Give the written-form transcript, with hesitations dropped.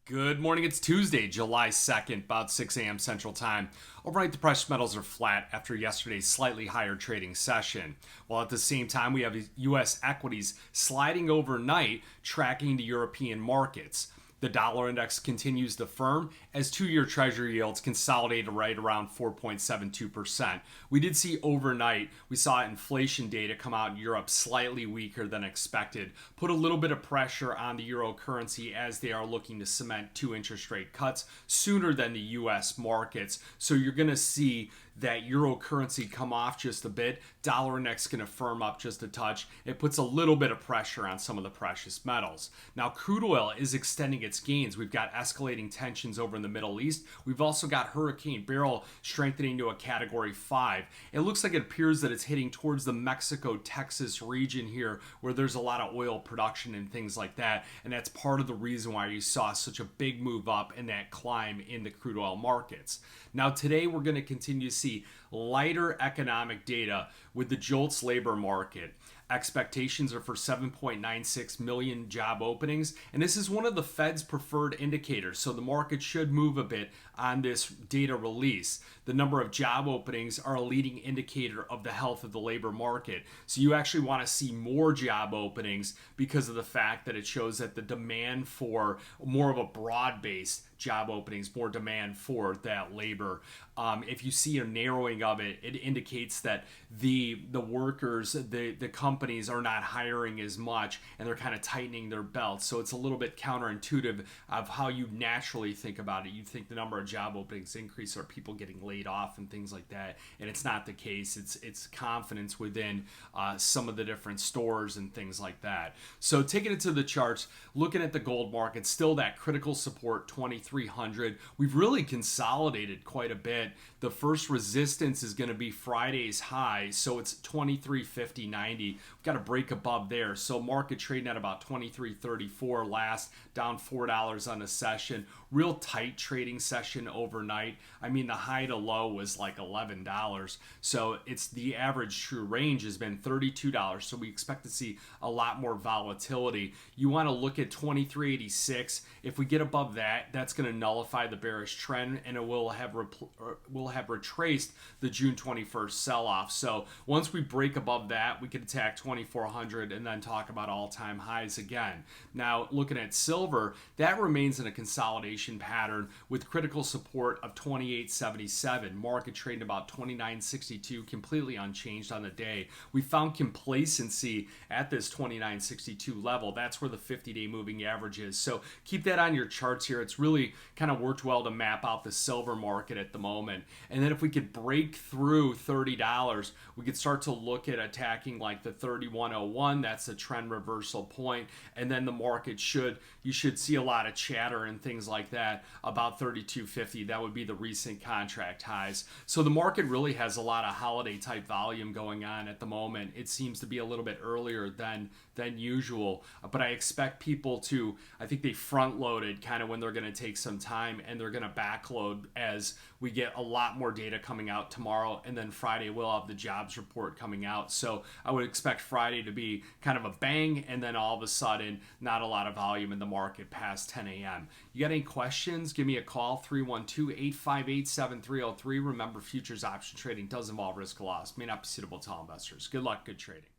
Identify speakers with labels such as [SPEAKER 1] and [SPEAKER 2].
[SPEAKER 1] Good morning. It's Tuesday, July 2nd, about 6 a.m. Central Time. Overnight, the precious metals are flat after yesterday's slightly higher trading session. While at the same time, we have U.S. equities sliding overnight, tracking the European markets. The dollar index continues to firm as two-year treasury yields consolidated right around 4.72%. We did see overnight, we saw inflation data come out in Europe slightly weaker than expected, put a little bit of pressure on the euro currency as they are looking to cement two interest rate cuts sooner than the U.S. markets. So you're going to see that euro currency come off just a bit. Dollar index going to firm up just a touch. It puts a little bit of pressure on some of the precious metals. Now, crude oil is extending its gains. We've got escalating tensions over in the Middle East. We've also got Hurricane Beryl strengthening to a Category 5. It looks like it appears that it's hitting towards the Mexico-Texas region here where there's a lot of oil production and things like that. And that's part of the reason why you saw such a big move up in that climb in the crude oil markets. Now, today we're going to continue to see lighter economic data with the JOLTS labor market. Expectations are for 7.96 million job openings, and this is one of the Fed's preferred indicators, so the market should move a bit on this data release. The number of job openings are a leading indicator of the health of the labor market, so you actually want to see more job openings because of the fact that it shows that the demand for more of a broad-based job openings, more demand for that labor. If you see a narrowing of it, it indicates that the workers, the companies are not hiring as much and they're kind of tightening their belts. So it's a little bit counterintuitive of how you naturally think about it. You think the number of job openings increase or people getting laid off and things like that, and it's not the case. It's confidence within some of the different stores and things like that. So taking it to the charts, looking at the gold market, still that critical support 2300. We've really consolidated quite a bit. The first resistance is going to be Friday's high, so it's 2350.90. We've got to break above there. So market trading at about 2334 last, down $4 on a session. Real tight trading session overnight. I mean, the high to low was like $11. So it's the average true range has been $32. So we expect to see a lot more volatility. You want to look at 2386. If we get above that, that's going to nullify the bearish trend, and it will have retraced the June 21st sell-off. So once we break above that, we could attack 2400 and then talk about all-time highs again. Now, looking at silver, that remains in a consolidation pattern with critical support of 2877. Market trading about 2962, completely unchanged on the day. We found complacency at this 2962 level. That's where the 50-day moving average is. So keep that on your charts here. It's really kind of worked well to map out the silver market at the moment. And then if we could break through $30, we could start to look at attacking like the 3101. That's the trend reversal point. And then the market you should see a lot of chatter and things like that about 3250. That would be the recent contract highs. So the market really has a lot of holiday type volume going on at the moment. It seems to be a little bit earlier than usual, but I expect people to, I think they front loaded kind of when they're going to take some time, and they're going to backload as we get a lot more data coming out tomorrow, and then Friday we'll have the jobs report coming out. So I would expect Friday to be kind of a bang, and then all of a sudden not a lot of volume in the market past 10 a.m. You got any questions? Give me a call, 312-858-7303. Remember, futures option trading does involve risk of loss. May not be suitable to all investors. Good luck, good trading.